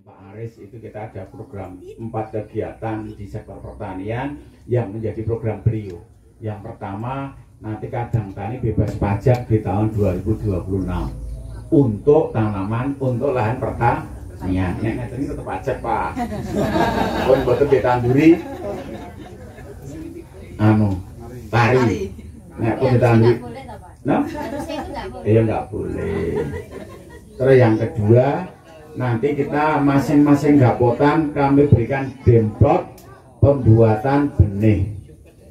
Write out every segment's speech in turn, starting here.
Pak Aris itu kita ada program 4 kegiatan di sektor pertanian yang menjadi program beliau. Yang pertama, nanti Kadang Tani bebas pajak di tahun 2026 untuk tanaman, untuk lahan pertanian. Nek ini tetap pajak Pak. Pun betul ditanduri, pari. Nek pun ditanduri, nah, iya nggak boleh. Terus yang kedua, nanti kita masing-masing gapotan kami berikan demplot pembuatan benih.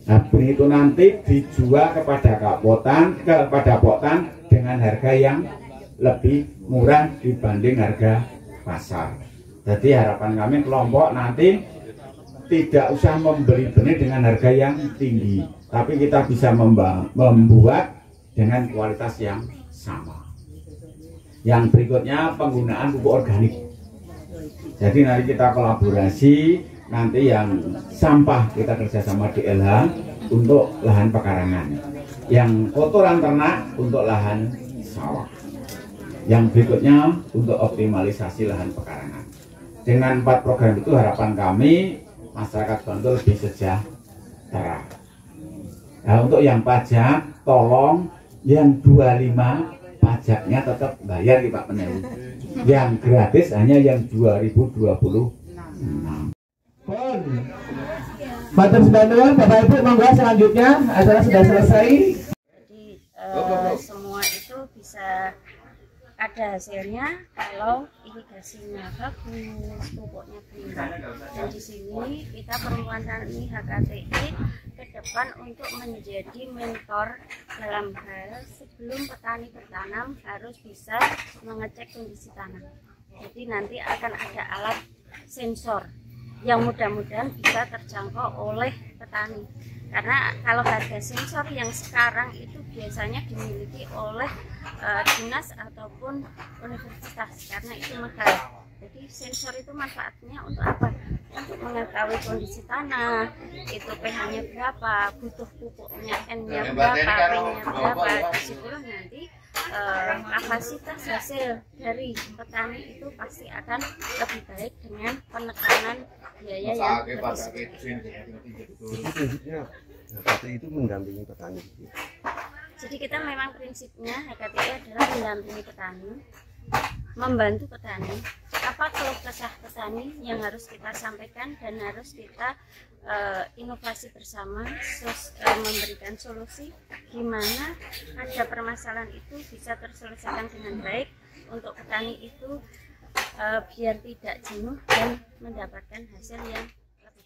Nah, benih itu nanti dijual kepada gapotan, kepada potan dengan harga yang lebih murah dibanding harga pasar. Jadi harapan kami kelompok nanti tidak usah membeli benih dengan harga yang tinggi, tapi kita bisa membuat dengan kualitas yang sama. Yang berikutnya penggunaan pupuk organik. Jadi nanti kita kolaborasi, nanti yang sampah kita kerjasama di LH untuk lahan pekarangan, yang kotoran ternak untuk lahan sawah. Yang berikutnya untuk optimalisasi lahan pekarangan. Dengan 4 program itu harapan kami masyarakat Bantul lebih sejahtera. Nah, untuk yang pajak, tolong yang 25 pajaknya tetap bayar Pak Penewu. Yang gratis hanya yang 2026. Matur nuwun Bapak Ibu, monggo selanjutnya acara sudah selesai. Jadi semua itu bisa ada hasilnya kalau irigasinya bagus, pupuknya benar. Dan di sini kita Perempuan Tani HKTI ke depan untuk menjadi mentor dalam hal sebelum petani bertanam harus bisa mengecek kondisi tanah. Jadi nanti akan ada alat sensor yang mudah-mudahan bisa terjangkau oleh petani. Karena kalau harga sensor yang sekarang itu biasanya dimiliki oleh dinas ataupun universitas karena itu mahal. Jadi sensor itu manfaatnya untuk apa? Untuk mengetahui kondisi tanah, itu pH-nya berapa, butuh pupuknya N-nya berapa, P-nya berapa. Disitulah nanti kapasitas hasil dari petani itu pasti akan lebih baik dengan penekanan biaya yang lebih sedikit. HKTI itu mendampingi petani. Jadi kita memang prinsipnya HKTI adalah mendampingi petani, membantu petani. Apa keluh kesah petani yang harus kita sampaikan dan harus kita inovasi bersama, memberikan solusi gimana ada permasalahan itu bisa terselesaikan dengan baik untuk petani itu biar tidak jenuh dan mendapatkan hasil yang lebih.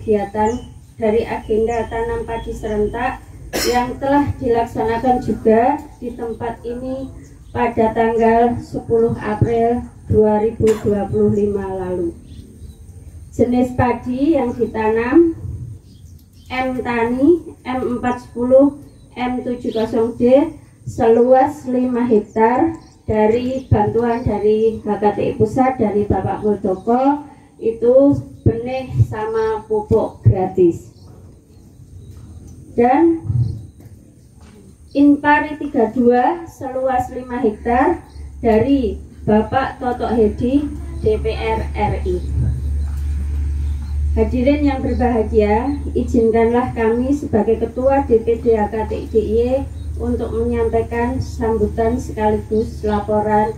Kegiatan dari agenda tanam padi serentak yang telah dilaksanakan juga di tempat ini pada tanggal 10 April 2025 lalu. Jenis padi yang ditanam M Tani M410 M70D seluas 5 hektar dari bantuan dari HKTI Pusat dari Bapak Muldoko, itu benih sama pupuk gratis. Dan Inpari 32 seluas 5 hektar dari Bapak Totok Hedi DPR RI. Hadirin yang berbahagia, izinkanlah kami sebagai Ketua DPD HKTI DIY untuk menyampaikan sambutan sekaligus laporan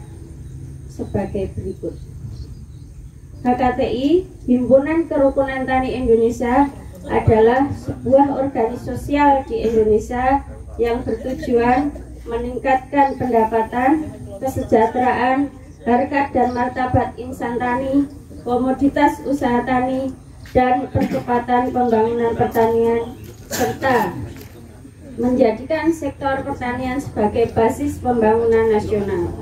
sebagai berikut. HKTI, Himpunan Kerukunan Tani Indonesia, adalah sebuah organisasi sosial di Indonesia yang bertujuan meningkatkan pendapatan, kesejahteraan, harkat dan martabat insan tani, komoditas usaha tani, dan percepatan pembangunan pertanian, serta menjadikan sektor pertanian sebagai basis pembangunan nasional.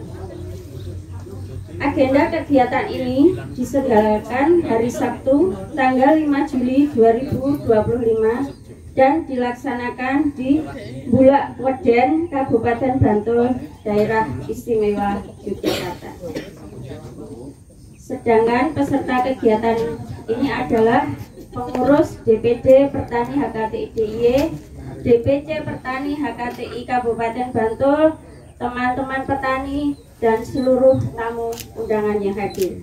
Agenda kegiatan ini diselenggarakan hari Sabtu tanggal 5 Juli 2025 dan dilaksanakan di Bulak Weden, Kabupaten Bantul, Daerah Istimewa Yogyakarta. Sedangkan peserta kegiatan ini adalah pengurus DPD Pertani HKTI DIY, DPC Pertani HKTI Kabupaten Bantul, teman-teman petani, dan seluruh tamu undangan yang hadir.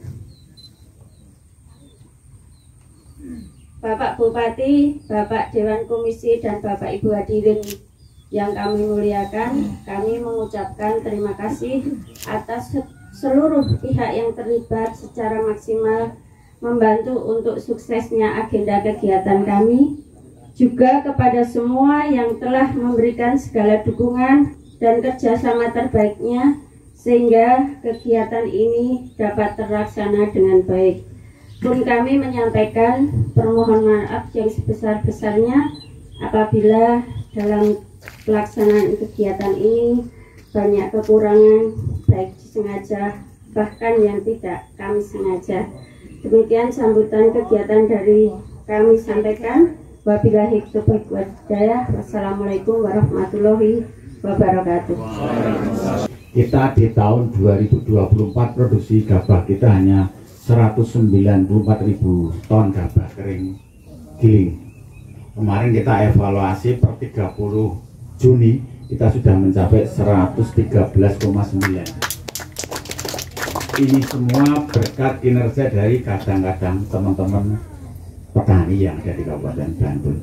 Bapak Bupati, Bapak Dewan Komisi, dan Bapak Ibu hadirin yang kami muliakan, kami mengucapkan terima kasih atas seluruh pihak yang terlibat secara maksimal membantu untuk suksesnya agenda kegiatan kami, juga kepada semua yang telah memberikan segala dukungan dan kerjasama terbaiknya sehingga kegiatan ini dapat terlaksana dengan baik. Pun kami menyampaikan permohonan maaf yang sebesar-besarnya apabila dalam pelaksanaan kegiatan ini banyak kekurangan, baik disengaja bahkan yang tidak kami sengaja. Demikian sambutan kegiatan dari kami sampaikan. Wabillahi taufiq wal hidayah. Wassalamualaikum warahmatullahi wabarakatuh. Kita di tahun 2024 produksi gabah kita hanya 194.000 ton gabah kering giling. Kemarin kita evaluasi per 30 Juni kita sudah mencapai 113,9. Ini semua berkat kinerja dari kadang-kadang teman-teman petani yang ada di Kabupaten Bantul.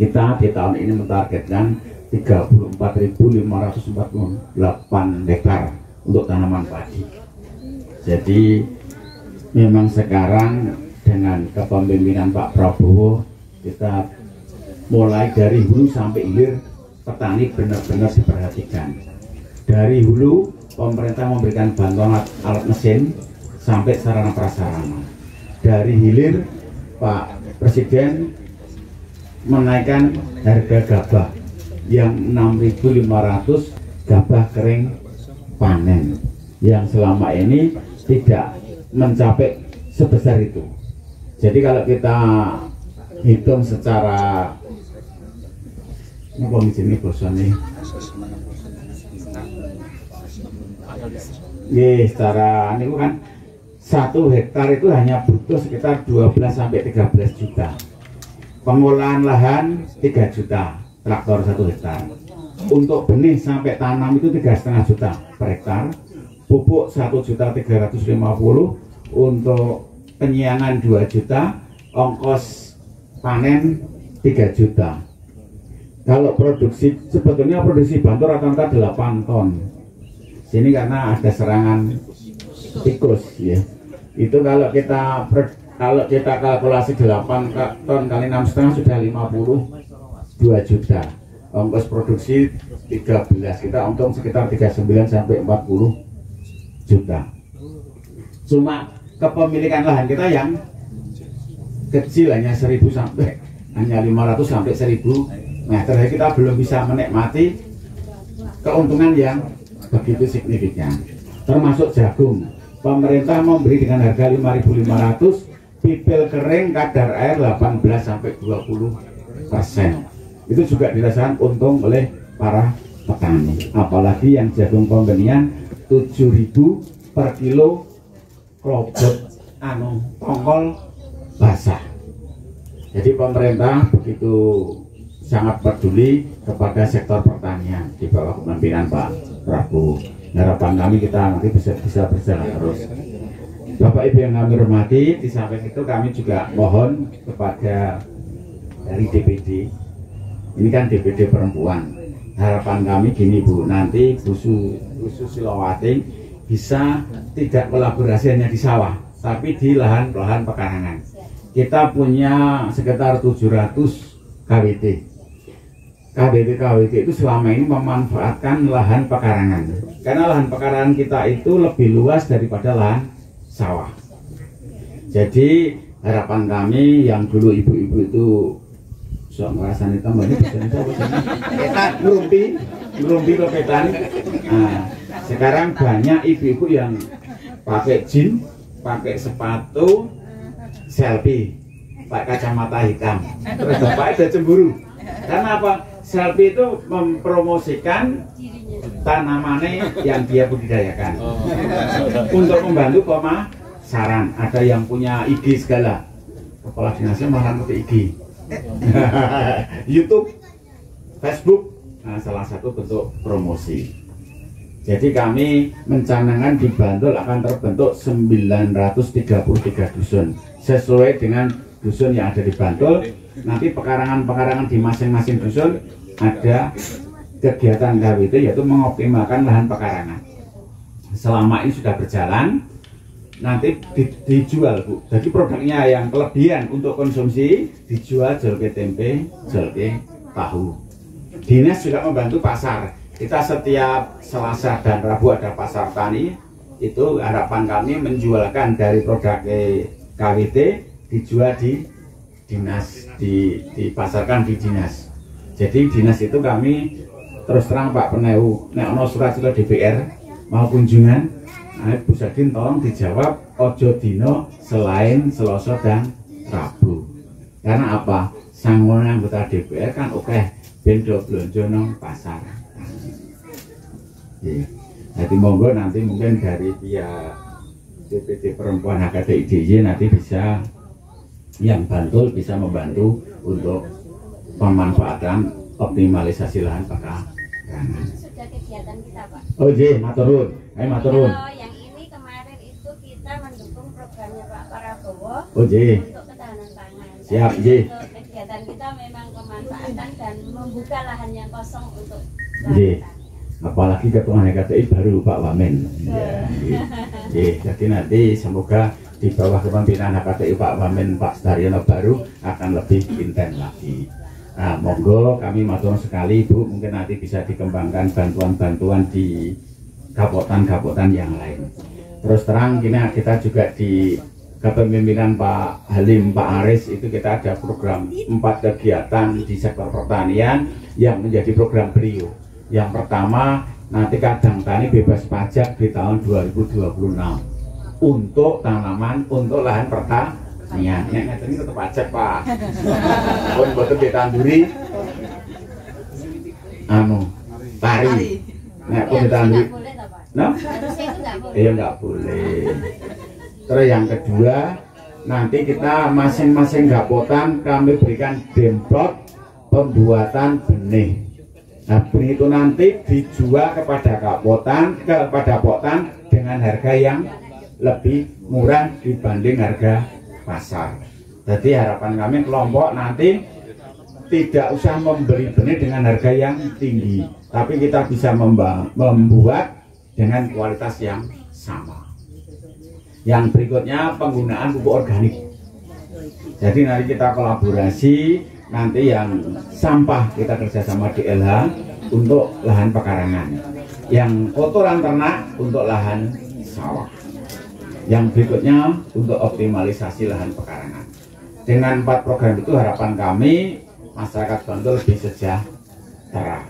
Kita di tahun ini mentargetkan 34.548 hektar untuk tanaman padi. Jadi memang sekarang dengan kepemimpinan Pak Prabowo kita mulai dari hulu sampai hilir petani benar-benar diperhatikan. Dari hulu pemerintah memberikan bantuan alat mesin sampai sarana prasarana. Dari hilir Pak Presiden menaikkan harga gabah yang 6.500 gabah kering panen yang selama ini tidak mencapai sebesar itu. Jadi kalau kita hitung secara ini bosan nih, secara ini kan 1 hektar itu hanya butuh sekitar 12-13 juta. Pengolahan lahan 3 juta, traktor 1 hektar. Untuk benih sampai tanam itu 3,5 juta per hektar. Pupuk 1.350.000, untuk penyiangan 2 juta, ongkos panen 3 juta. Kalau produksi, sebetulnya produksi Bantul rata-rata 8 ton. Sini karena ada serangan tikus ya. Itu kalau kita kalkulasi 8 ton kali 6,5 sudah 52 juta. Ongkos produksi 13, kita untung sekitar 39 sampai 40 juta. Cuma kepemilikan lahan kita yang kecil hanya 1.000 sampai hanya 500 sampai 1.000 meter. Kita belum bisa menikmati keuntungan yang begitu signifikan. Termasuk jagung, pemerintah memberi dengan harga 5.500, pipil kering kadar air 18 sampai 20%. Itu juga dirasakan untung oleh para petani. Apalagi yang jagung pembenihan 7.000 per kilo klobot tongkol basah. Jadi pemerintah begitu sangat peduli kepada sektor pertanian di bawah kepemimpinan Pak Prabowo. Harapan kami kita nanti bisa berjalan terus. Bapak Ibu yang kami hormati, di samping itu kami juga mohon kepada dari DPD. Ini kan DPD perempuan. Harapan kami gini Bu, nanti Bu Silowati bisa tidak kolaborasi hanya di sawah, tapi di lahan-lahan pekarangan. Kita punya sekitar 700 KWT. KWT itu selama ini memanfaatkan lahan pekarangan. Karena lahan pekarangan kita itu lebih luas daripada lahan sawah. Jadi harapan kami yang dulu ibu-ibu itu sok ngerasani tambahnya ketan ngerumpi ke ketan. Nah, sekarang banyak ibu-ibu yang pakai jeans, pakai sepatu, selfie, pakai kacamata hitam. Terus bapak itu cemburu. Karena apa? Selfie itu mempromosikan tanamannya yang dia budidayakan untuk membantu pemasaran. Ada yang punya IG segala, kepala dinasnya malah ngerti IG. YouTube, Facebook, nah, salah satu bentuk promosi. Jadi kami mencanangkan di Bantul akan terbentuk 933 dusun sesuai dengan dusun yang ada di Bantul. Nanti pekarangan-pekarangan di masing-masing dusun ada kegiatan KWT, yaitu mengoptimalkan lahan pekarangan. Selama ini sudah berjalan, nanti dijual Bu. Jadi produknya yang kelebihan untuk konsumsi dijual jolke tempe, jolke tahu. Dinas juga membantu pasar. Kita setiap Selasa dan Rabu ada pasar tani. Itu harapan kami menjualkan dari produk KWT dijual di dinas, dipasarkan di dinas. Jadi dinas itu kami terus terang Pak Peneu, nek ono surat surat DPR mau kunjungan, Bu Sadin tolong dijawab ojo dino selain Selasa dan Rabu. Karena apa? Sangon anggota DPR kan oke bendo blonjo nang pasar. Jadi monggo nanti mungkin dari pihak DPD Perempuan HKTIDY nanti bisa yang Bantul bisa membantu untuk pemanfaatan optimalisasi lahan pekarangan. Sudah kegiatan kita Pak. Oh iya, maturun. Maturun. Kalau yang ini kemarin itu kita mendukung programnya Pak Prabowo Oh iya. untuk ketahanan pangan. Siap, iya. Untuk kegiatan kita memang pemanfaatan dan membuka lahan yang kosong untuk iya. Apalagi ketua HKTI baru Pak Wamen. Iya. Iya. Jadi nanti semoga di bawah kepemimpinan HKTI Pak Wamen, Pak Staryono baru akan lebih intens lagi. Nah, monggo kami matur sekali Bu, mungkin nanti bisa dikembangkan bantuan-bantuan di kabupaten-kabupaten yang lain. Terus terang kita juga di kepemimpinan Pak Halim, Pak Aris itu kita ada program 4 kegiatan di sektor pertanian yang menjadi program beliau. Yang pertama nanti kadang tani bebas pajak di tahun 2026 untuk tanaman, untuk lahan pertanian. Nek ini tetap pajak Pak. Pun boten ditanduri pari. Nek pun ditanduri. Nah, iya nggak boleh. Terus yang kedua, nanti kita masing-masing kabupaten kami berikan demplot pembuatan benih. Nah, benih itu nanti dijual kepada kabupaten dengan harga yang lebih murah dibanding harga pasar. Jadi harapan kami kelompok nanti tidak usah membeli benih dengan harga yang tinggi, tapi kita bisa membuat dengan kualitas yang sama. Yang berikutnya penggunaan pupuk organik. Jadi nanti kita kolaborasi, nanti yang sampah kita kerjasama di LH untuk lahan pekarangan, yang kotoran ternak untuk lahan sawah. Yang berikutnya untuk optimalisasi lahan pekarangan. Dengan 4 program itu harapan kami masyarakat Bantul lebih sejahtera.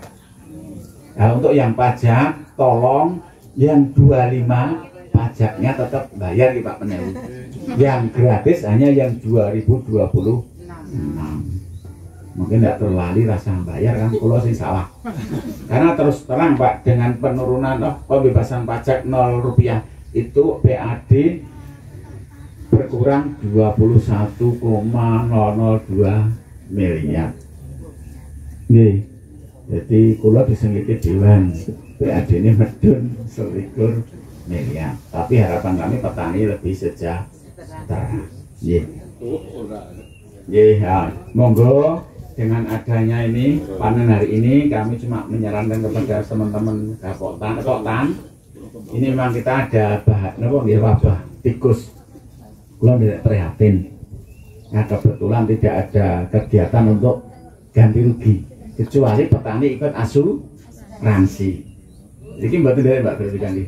Nah, untuk yang pajak tolong yang 25 pajaknya tetap bayar Pak Peneu. Yang gratis hanya yang 2026. Mungkin tidak terlali rasa bayar kan kalau sih salah. Karena terus terang Pak, dengan penurunan pembebasan pajak 0 rupiah itu PAD berkurang 21,002 miliar. Nih, jadi kalau disengiti dewan PAD ini medun 21 miliar. Tapi harapan kami petani lebih sejahtera. Ya, monggo dengan adanya ini panen hari ini kami cuma menyarankan kepada teman-teman kabupaten. Ini memang kita ada wabah tikus. Kalau tidak prihatin. Nah, kebetulan tidak ada kegiatan untuk ganti rugi, kecuali petani ikut asuransi. Ini berarti dari Mbak ganti.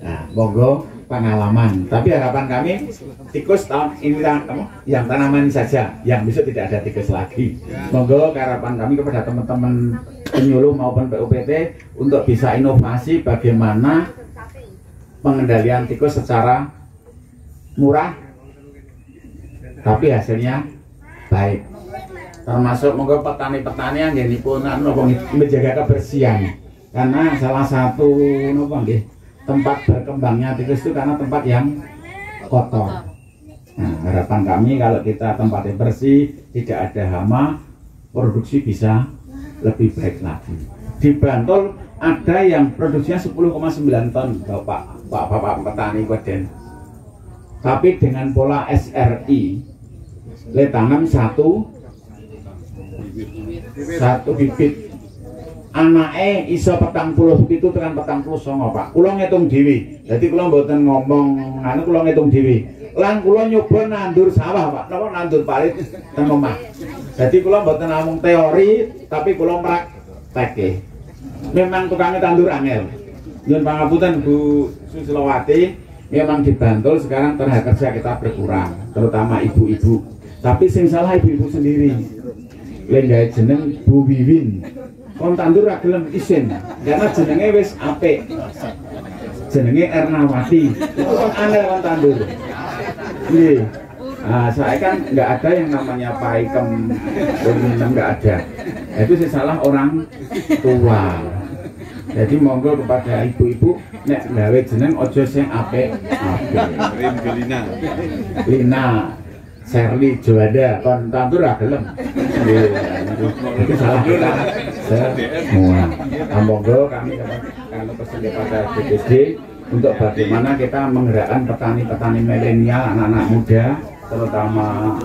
Nah, monggo pengalaman. Tapi harapan kami tikus tahun ini yang tanaman saja, yang besok tidak ada tikus lagi. Monggo harapan kami kepada teman-teman penyuluh maupun PUPT untuk bisa inovasi bagaimana pengendalian tikus secara murah tapi hasilnya baik. Termasuk monggo petani-petani yang pun menjaga kebersihan, karena salah satu tempat berkembangnya tikus itu karena tempat yang kotor. Nah, harapan kami kalau kita tempatnya bersih, tidak ada hama, produksi bisa lebih baik lagi. Di Bantul ada yang produksinya 10,9 ton Bapak petani Weden. Tapi dengan pola SRI, le tanam satu bibit, anake iso 40 itu tekan 49 Pak. Kula ngitung dhewe. Dadi kula mboten ngomong anu, kula ngitung dhewe. Lan kula nyoba nandur sawah Pak, napa nandur parit teng omah. Dadi kula mboten namung teori, tapi kula praktekke. Memang tukangnya tandur angel. Nyuwun pangapunten Bu Susilowati, memang di Bantul sekarang tenaga kerja kita berkurang, terutama ibu-ibu. Tapi sing salah ibu-ibu sendiri. Lenggae jeneng Bu Wiwin. Kon tandur ra gelem isin, karena jenenge wis apik. Jenenge Ernawati. Itu kon angel kon tandur. Nggih. Nah, saya kan nggak ada yang namanya paikem, nggak ada. Itu sih salah orang tua. Jadi monggo kepada ibu-ibu nek gawe jeneng ojo sing apik. Lina Sherly Joada kon tandur ra gelem. Itu salah kita semua. Monggo kami kalau pesan kepada DPD untuk bagaimana kita menggerakkan petani-petani milenial, anak-anak muda, terutama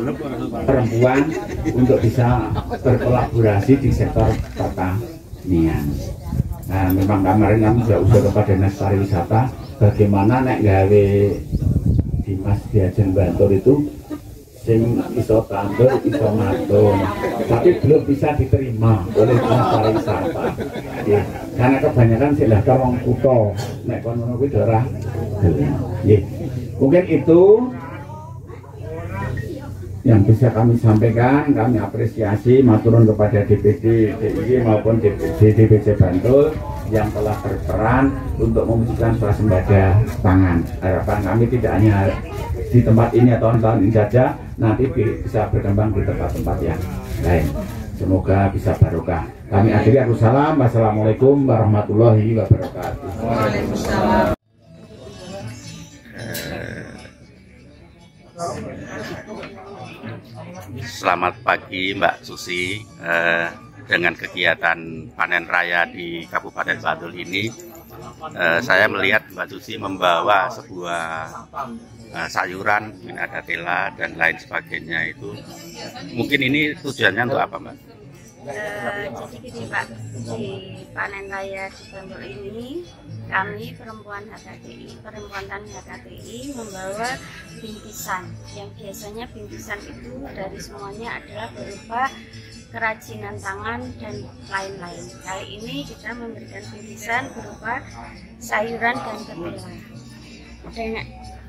perempuan, untuk bisa berkolaborasi di sektor pertanian. Nah, memang kemarin kami sudah usul kepada Dinas Pariwisata bagaimana nek gawe Dimas Diajen Bantul itu sing iso tandur, iso matun, tapi belum bisa diterima oleh Dinas Pariwisata. Ya, karena kebanyakan sudah wong kutho nek kono kuwi ora. Nggih. Mungkin itu yang bisa kami sampaikan. Kami apresiasi maturun kepada DPD DIY maupun DPC Bantul yang telah berperan untuk mewujudkan swasembada pangan. Harapan kami tidak hanya di tempat ini atau tahun ini saja, nanti bisa berkembang di tempat-tempat yang lain. Semoga bisa barokah. Kami akhiri, aku salam. Wassalamualaikum warahmatullahi wabarakatuh. Waalaikumsalam. Selamat pagi Mbak Susi. Dengan kegiatan panen raya di Kabupaten Bantul ini, saya melihat Mbak Susi membawa sebuah sayuran, mungkin ada tela dan lain sebagainya. Itu mungkin ini tujuannya untuk apa Mbak? Jadi gini Pak, di panen raya di Bantul ini kami perempuan tani HKTI membawa bingkisan, yang biasanya bingkisan itu dari semuanya adalah berupa kerajinan tangan dan lain-lain. Kali ini kita memberikan bingkisan berupa sayuran dan ketela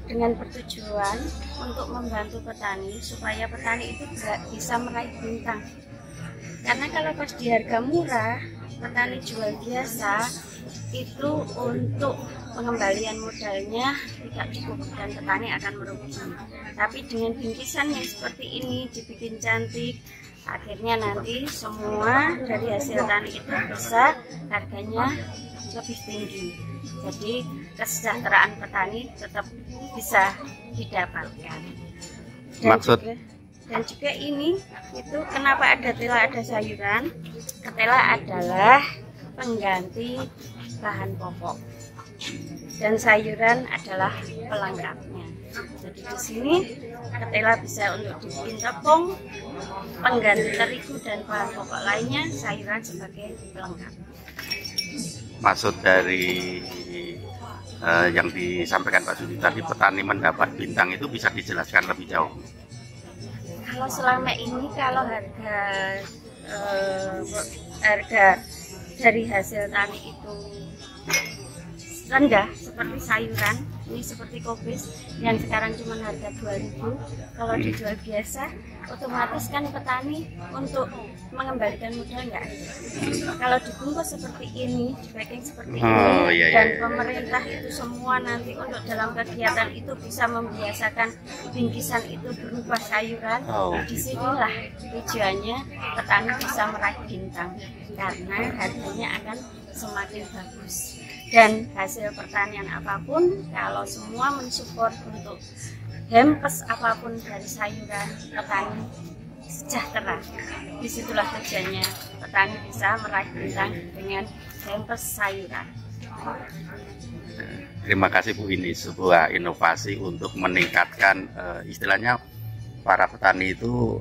dengan bertujuan untuk membantu petani supaya petani itu bisa meraih bintang. Karena kalau pas di harga murah, petani jual biasa, itu untuk pengembalian modalnya tidak cukup dan petani akan merugi. Tapi dengan bingkisan yang seperti ini dibikin cantik, akhirnya nanti semua dari hasil tani itu bisa harganya lebih tinggi. Jadi kesejahteraan petani tetap bisa didapatkan. Dan juga ini itu kenapa ada tela, ada sayuran. Ketela adalah pengganti bahan pokok dan sayuran adalah pelengkapnya. Jadi di sini ketela bisa untuk dibikin tepung, pengganti terigu dan bahan pokok lainnya, sayuran sebagai pelengkap. Maksud dari yang disampaikan Pak Susi tadi, petani mendapat bintang, itu bisa dijelaskan lebih jauh? Kalau selama ini kalau harga dari hasil tani itu rendah seperti sayuran, ini seperti kobis yang sekarang cuma harga 2.000. Kalau dijual biasa, otomatis kan petani untuk mengembalikan modal nggak ada. Kalau dibungkus seperti ini, di packing seperti ini, dan pemerintah itu semua nanti untuk dalam kegiatan itu bisa membiasakan bingkisan itu berupa sayuran. Disinilah tujuannya petani bisa meraih bintang karena harganya akan semakin bagus. Dan hasil pertanian apapun, kalau semua mensupport untuk hampers apapun dari sayuran, petani sejahtera. Disitulah tujuannya petani bisa meraih bintang dengan hampers sayuran. Terima kasih Bu, ini sebuah inovasi untuk meningkatkan istilahnya para petani itu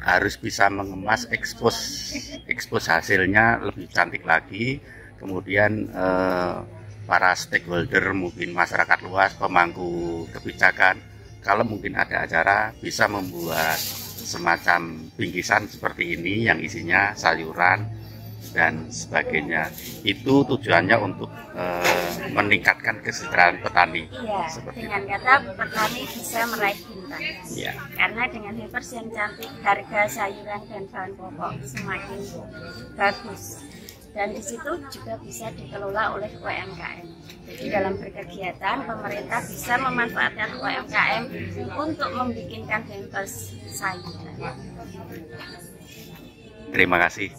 harus bisa mengemas, ekspos hasilnya lebih cantik lagi. Kemudian para stakeholder, mungkin masyarakat luas, pemangku kebijakan, kalau mungkin ada acara bisa membuat semacam bingkisan seperti ini yang isinya sayuran dan sebagainya. Itu tujuannya untuk meningkatkan kesejahteraan petani. Iya, dengan kata petani bisa meraih bintang. Iya. Karena dengan hampers yang cantik, harga sayuran dan bahan pokok semakin bagus. Dan di situ juga bisa dikelola oleh UMKM. Jadi dalam berkegiatan, pemerintah bisa memanfaatkan UMKM untuk membikinkan hampers sayuran. Terima kasih.